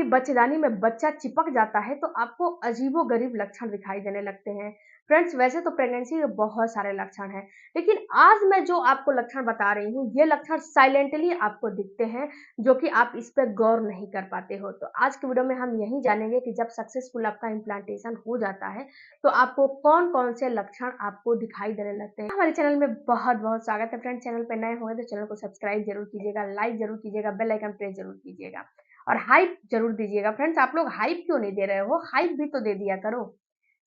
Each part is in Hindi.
आपकी बच्चेदानी में बच्चा चिपक जाता है तो आपको अजीबो-गरीब लक्षण दिखाई देने लगते हैं। फ्रेंड्स, वैसे तो प्रेगनेंसी के बहुत सारे लक्षण हैं, लेकिन आज मैं जो आपको लक्षण बता रही हूँ, ये लक्षण साइलेंटली आपको दिखते हैं, जो कि आप इस पे गौर नहीं कर पाते हो। तो आज की वीडियो में हम यही जानेंगे कि जब सक्सेसफुल आपका इम्प्लांटेशन हो जाता है, तो आपको कौन-कौन से लक्षण आपको दिखाई देने लगते हैं। हमारे चैनल में बहुत-बहुत स्वागत है फ्रेंड्स। चैनल पे नए होंगे तो चैनल को सब्सक्राइब जरूर कीजिएगा, लाइक जरूर कीजिएगा, बेल आइकन प्रेस जरूर कीजिएगा और हाइप जरूर दीजिएगा। फ्रेंड्स, आप लोग हाइप क्यों नहीं दे रहे हो? हाइप भी तो दे दिया करो।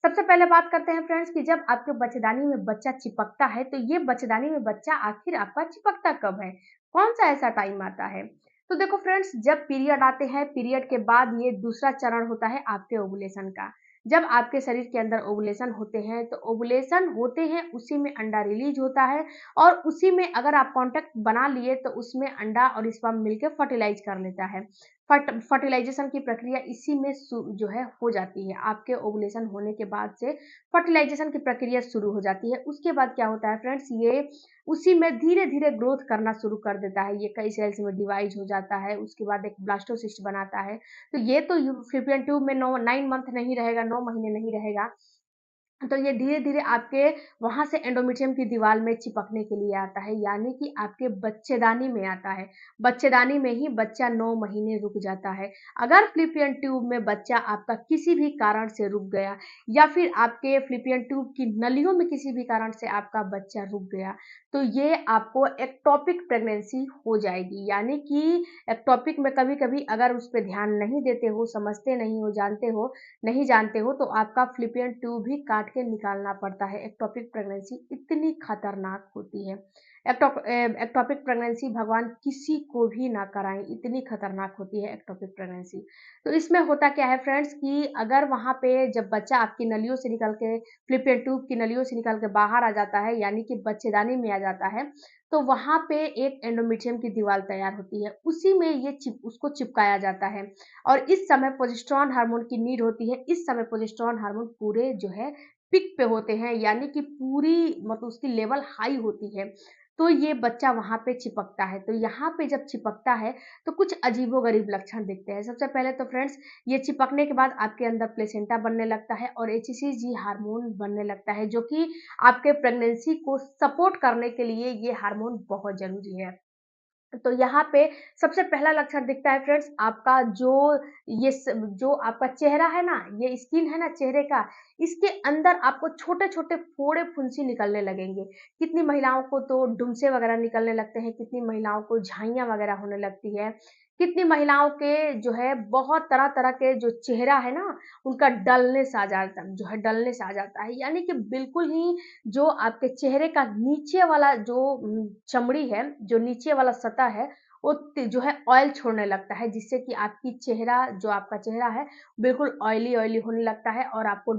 सबसे पहले बात करते हैं फ्रेंड्स कि जब आपके बच्चेदानी में बच्चा चिपकता है, तो ये बच्चेदानी में बच्चा आखिर आपका चिपकता कब है? कौन-सा ऐसा टाइम आता है? तो देखो फ्रेंड्स, जब पीरियड आते हैं, पीरियड के बाद ये दूसरा चरण होता है आपके ओवुलेशन का। जब आपके शरीर के अंदर ओवुलेशन होते हैं, तो ओवुलेशन होते हैं, उसी में अंडा रिलीज होता है और उसी में अगर आप कॉन्टैक्ट बना लिए, तो उसमें अंडा और स्पर्म मिलके फर्टिलाइज कर लेता है। फर्टिलाइजेशन की प्रक्रिया इसी में जो है हो जाती है। आपके ओवुलेशन होने के बाद से फर्टिलाइजेशन की प्रक्रिया शुरू हो जाती है। उसके बाद क्या होता है फ्रेंड्स, ये उसी में धीरे-धीरे ग्रोथ करना शुरू कर देता है। ये कई सेल्स में डिवाइड हो जाता है, उसके बाद एक ब्लास्टोसिस्ट बनाता है। तो ये तो फैलोपियन ट्यूब में 9 मंथ नहीं रहेगा, 9 महीने नहीं रहेगा। तो ये धीरे-धीरे आपके वहाँ से एंडोमेट्रियम की दीवार में चिपकने के लिए आता है, यानी कि आपके बच्चेदानी में आता है। बच्चेदानी में ही बच्चा 9 महीने रुक जाता है। अगर फैलोपियन ट्यूब में बच्चा आपका किसी भी कारण से रुक गया या फिर आपके फैलोपियन ट्यूब की नलियों में किसी भी कारण से आपका बच्चा रुक गया, तो ये आपको एक्टोपिक प्रेगनेंसी हो जाएगी। यानी कि एक्टोपिक में कभी-कभी अगर उस पे ध्यान नहीं देते हो, समझते नहीं हो, नहीं जानते हो, तो आपका फैलोपियन ट्यूब भी काट के निकालना पड़ता है। एक्टोपिक प्रेगनेंसी इतनी खतरनाक होती है। एक्टोपिक प्रेगनेंसी भगवान किसी को भी ना कराएं, इतनी खतरनाक होती है एक्टोपिक प्रेगनेंसी। तो इसमें होता क्या है फ्रेंड्स कि अगर वहाँ पे जब बच्चा आपकी नलियों से निकल के फैलोपियन ट्यूब की नलियों से निकल के बाहर आ जाता है, यानी कि बच्चेदानी में आ जाता है, तो वहाँ पे एक एंडोमेट्रियम की दीवार तैयार होती है। उसी में ये उसको चिपकाया जाता है और इस समय प्रोजेस्टेरॉन हार्मोन की नीड होती है। इस समय प्रोजेस्टेरॉन हार्मोन पूरे जो है पीक पे होते हैं, यानी कि पूरी मतलब उसकी लेवल हाई होती है। तो ये बच्चा वहाँ पे चिपकता है। तो यहाँ पे जब चिपकता है, तो कुछ अजीबो-गरीब लक्षण दिखते हैं। सबसे पहले तो फ्रेंड्स, ये चिपकने के बाद आपके अंदर प्लेसेंटा बनने लगता है और एचसीजी हार्मोन बनने लगता है, जो कि आपके प्रेगनेंसी को सपोर्ट करने के लिए ये हार्मोन बहुत ज़रूरी है। तो यहाँ पे सबसे पहला लक्षण दिखता है फ्रेंड्स, आपका जो आपका चेहरा है ना, ये स्किन है ना चेहरे का, इसके अंदर आपको छोटे-छोटे फोड़े-फुंसी निकलने लगेंगे। कितनी महिलाओं को तो डुमसे वगैरह निकलने लगते हैं, कितनी महिलाओं को झाइयाँ वगैरह होने लगती है, कितनी महिलाओं के जो है बहुत तरह-तरह के जो चेहरा है ना, उनका डलनेस आ जाता है। यानी कि बिल्कुल ही जो आपके चेहरे का नीचे वाला जो चमड़ी है, जो नीचे वाला सतह है, वो जो है ऑयल छोड़ने लगता है, जिससे कि जो आपका चेहरा है, बिल्कुल ऑयली-ऑयली होने लगता है और आपको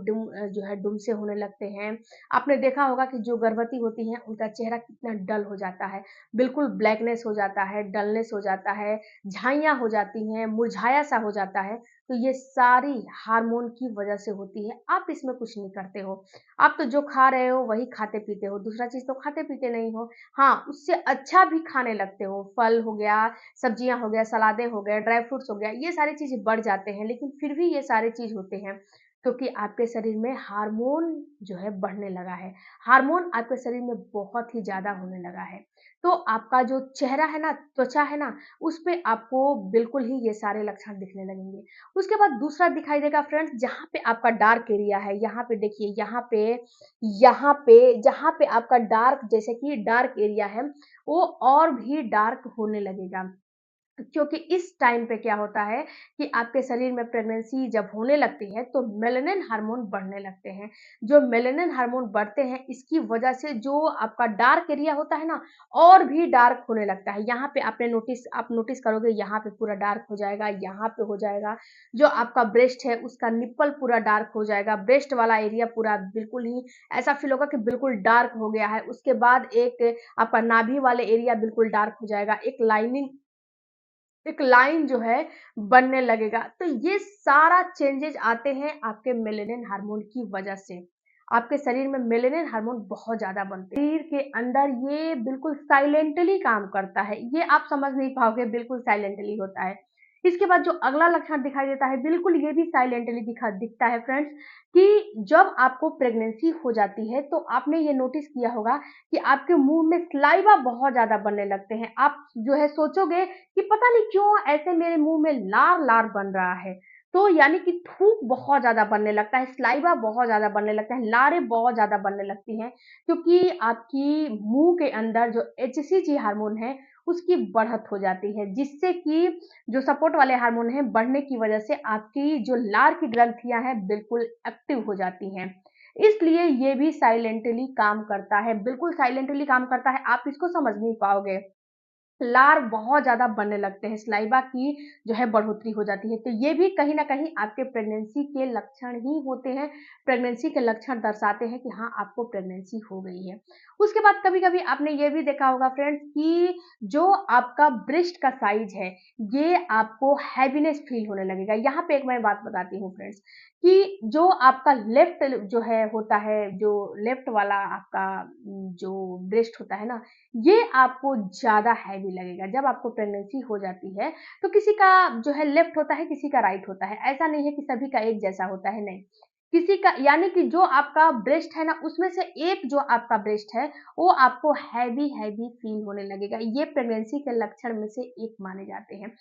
जो है डुमसे होने लगते हैं। आपने देखा होगा कि जो गर्भवती होती हैं, उनका चेहरा कितना डल हो जाता है, बिल्कुल ब्लैकनेस हो जाता है, डलनेस हो जाता है, झाइयाँ हो जाती हैं, मुरझाया-सा हो जाता है। तो ये सारी हार्मोन की वजह से होती है, आप इसमें कुछ नहीं करते हो। आप तो जो खा रहे हो वही खाते-पीते हो, दूसरा चीज़ तो खाते-पीते नहीं हो। हाँ, उससे अच्छा भी खाने लगते हो, फल हो गया, सब्जियाँ हो गया, सलादें हो गए, ड्राई फ्रूट्स हो गया, ये सारी चीज़ें बढ़ जाते हैं, लेकिन फिर भी ये सारे चीज़ होते हैं, क्योंकि आपके शरीर में हार्मोन जो है बढ़ने लगा है। हार्मोन आपके शरीर में बहुत ही ज़्यादा होने लगा है। तो आपका जो चेहरा है ना, त्वचा है ना, उसपे आपको बिल्कुल ही ये सारे लक्षण दिखने लगेंगे। उसके बाद दूसरा दिखाई देगा फ्रेंड्स, जहाँ पे आपका डार्क एरिया है, यहाँ पे देखिए, जहाँ पे आपका डार्क जैसे कि डार्क एरिया है, वो और भी डार्क होने लगेगा। क्योंकि इस टाइम पे क्या होता है कि आपके शरीर में प्रेगनेंसी जब होने लगती है, तो मेलानिन हार्मोन बढ़ने लगते हैं। जो मेलानिन हार्मोन बढ़ते हैं, इसकी वजह से जो आपका डार्क एरिया होता है ना, और भी डार्क होने लगता है। यहाँ पे आप नोटिस करोगे, यहाँ पे पूरा डार्क हो जाएगा, यहाँ पे हो जाएगा। जो आपका ब्रेस्ट है, उसका निप्पल पूरा डार्क हो जाएगा। ब्रेस्ट वाला एरिया पूरा बिल्कुल ही ऐसा फ़ील होगा कि बिल्कुल डार्क हो गया है। उसके बाद एक आपका नाभि वाले एरिया बिल्कुल डार्क हो जाएगा। एक लाइन जो है बनने लगेगा। तो ये सारा चेंजेज़ आते हैं आपके मेलानिन हार्मोन की वजह से। आपके शरीर में मेलानिन हार्मोन बहुत ज़्यादा बनते हैं। शरीर के अंदर ये बिल्कुल साइलेंटली काम करता है। ये आप समझ नहीं पाओगे, बिल्कुल साइलेंटली होता है। इसके बाद जो अगला लक्षण दिखाई देता है, बिल्कुल ये भी साइलेंटली दिखता है फ्रेंड्स, कि जब आपको प्रेगनेंसी हो जाती है तो आपने ये नोटिस किया होगा कि आपके मुंह में स्लाइवा बहुत ज्यादा बनने लगते हैं। आप जो है सोचोगे कि पता नहीं क्यों ऐसे मेरे मुंह में लार लार बन रहा है। तो यानी कि थूक बहुत ज्यादा बनने लगता है, स्लाइवा बहुत ज्यादा बनने लगता है, लारें बहुत ज्यादा बनने लगती हैं, क्योंकि आपकी मुंह के अंदर जो एचसीजी हार्मोन है उसकी बढ़त हो जाती है, जिससे कि जो सपोर्ट वाले हार्मोन हैं बढ़ने की वजह से आपकी जो लार की ग्रंथियां हैं बिल्कुल एक्टिव हो जाती हैं। इसलिए ये भी साइलेंटली काम करता है, बिल्कुल साइलेंटली काम करता है, आप इसको समझ नहीं पाओगे। लार बहुत ज़्यादा बनने लगते हैं, स्लाइवा की जो है बढ़ोतरी हो जाती है। तो ये भी कहीं न कहीं आपके प्रेगनेंसी के लक्षण ही होते हैं। प्रेगनेंसी के लक्षण दर्शाते हैं कि हाँ, आपको प्रेगनेंसी हो गई है। उसके बाद कभी-कभी आपने ये भी देखा होगा फ्रेंड्स कि जो आपका ब्रेस्ट का साइज़ है, ये आपको हैवीनेस फ़ील होने लगेगा। यहाँ पे एक मैं बात बताती हूँ फ्रेंड्स, कि जो आपका लेफ्ट जो है होता है, जो लेफ्ट वाला आपका जो ब्रेस्ट होता है ना, ये आपको ज़्यादा हैवी लगेगा। जब आपको प्रेगनेंसी हो जाती है, तो किसी का जो है लेफ्ट होता है, किसी का राइट होता है। ऐसा नहीं है कि सभी का एक जैसा होता है, नहीं। किसी का यानी कि जो आपका ब्रेस्ट है ना, उसमें से एक जो आपका ब्रेस्ट है, वो आपको हैवी-हैवी फ़ील होने लगेगा। ये प्रेगनेंसी के लक्षण में से एक माने जाते हैं।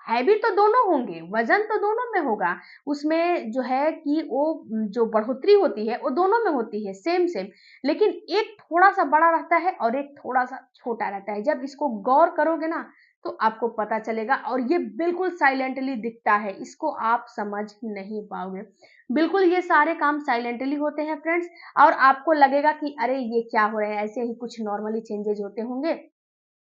हैवी तो दोनों होंगे, वज़न तो दोनों में होगा। उसमें जो है कि वो जो बढ़ोतरी होती है, वो दोनों में होती है, सेम-सेम। लेकिन एक थोड़ा-सा बड़ा रहता है और एक थोड़ा-सा छोटा रहता है। जब इसको गौर करोगे ना, तो आपको पता चलेगा और ये बिल्कुल साइलेंटली दिखता है, इसको आप समझ नहीं पाओगे। बिल्कुल ये सारे काम साइलेंटली होते हैं फ्रेंड्स, और आपको लगेगा कि अरे! ये क्या हो रहा है, ऐसे ही कुछ नॉर्मली चेंजेज़ होते होंगे,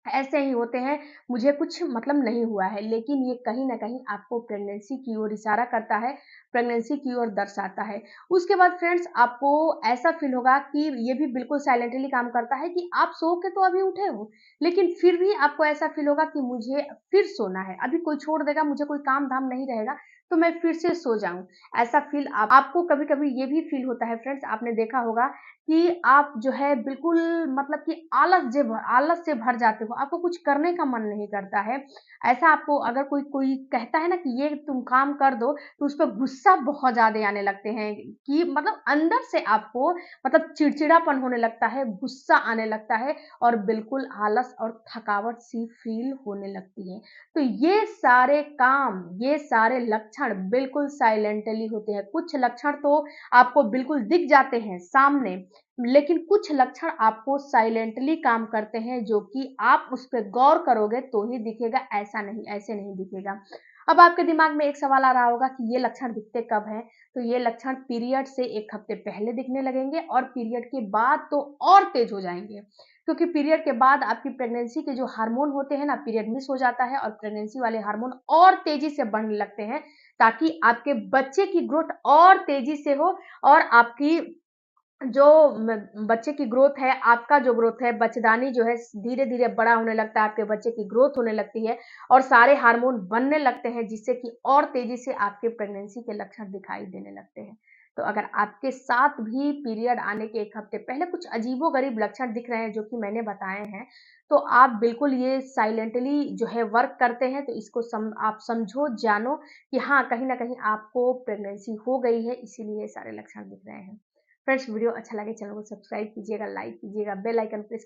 ऐसे ही होते हैं, मुझे कुछ मतलब नहीं हुआ है, लेकिन ये कहीं न कहीं आपको प्रेगनेंसी की ओर इशारा करता है, प्रेगनेंसी की ओर दर्शाता है। उसके बाद फ्रेंड्स आपको ऐसा फ़ील होगा कि ये भी बिल्कुल साइलेंटली काम करता है कि आप सो के तो अभी उठे हो, लेकिन फिर भी आपको ऐसा फ़ील होगा कि मुझे फिर सोना है, अभी कोई छोड़ देगा, मुझे कोई काम-धाम नहीं रहेगा, तो मैं फिर से सो जाऊँ। ऐसा फ़ील आपको कभी-कभी ये भी फ़ील होता है फ्रेंड्स, आपने देखा होगा कि आप जो है बिल्कुल मतलब कि आलस से भर जाते हो, आपको कुछ करने का मन नहीं करता है। ऐसा आपको अगर कोई कोई कहता है ना कि ये तुम काम कर दो, तो उस पे गुस्सा बहुत ज़्यादा आने लगते हैं, कि मतलब अंदर से आपको मतलब चिड़चिड़ापन होने लगता है, गुस्सा आने लगता है और बिल्कुल आलस और थकावट सी फ़ील होने लगती है। तो ये सारे काम, ये सारे लक्षण बिल्कुल साइलेंटली होते हैं। कुछ लक्षण तो आपको बिल्कुल दिख जाते हैं सामने, लेकिन कुछ लक्षण आपको साइलेंटली काम करते हैं, जो कि आप उस पे गौर करोगे तो ही दिखेगा, ऐसा नहीं, ऐसे नहीं दिखेगा। अब आपके दिमाग में एक सवाल आ रहा होगा कि ये लक्षण दिखते कब हैं? तो ये लक्षण पीरियड से 1 हफ्ते पहले दिखने लगेंगे और पीरियड के बाद तो और तेज़ हो जाएँगे। क्योंकि पीरियड के बाद आपकी प्रेगनेंसी के जो हार्मोन होते हैं ना, पीरियड मिस हो जाता है और प्रेगनेंसी वाले हार्मोन और तेज़ी से बढ़ने लगते हैं, ताकि आपके बच्चे की ग्रोथ और तेज़ी से हो और आपकी जो बच्चे की ग्रोथ है, आपका जो ग्रोथ है, बच्चेदानी जो है धीरे-धीरे बड़ा होने लगता है, आपके बच्चे की ग्रोथ होने लगती है और सारे हार्मोन बनने लगते हैं, जिससे कि और तेज़ी से आपके प्रेगनेंसी के लक्षण दिखाई देने लगते हैं। तो अगर आपके साथ भी पीरियड आने के 1 हफ्ते पहले कुछ अजीबो-गरीब लक्षण दिख रहे हैं, जो कि मैंने बताए हैं, तो आप बिल्कुल ये साइलेंटली जो है वर्क करते हैं, तो इसको आप समझो, जानो कि हाँ, कहीं न कहीं आपको प्रेगनेंसी हो गई है, इसीलिए ये सारे लक्षण दिख रहे हैं। फ्रेंड्स वीडियो अच्छा लगे चैनल को सब्सक्राइब कीजिएगा, लाइक कीजिएगा, बेल आइकन प्रेस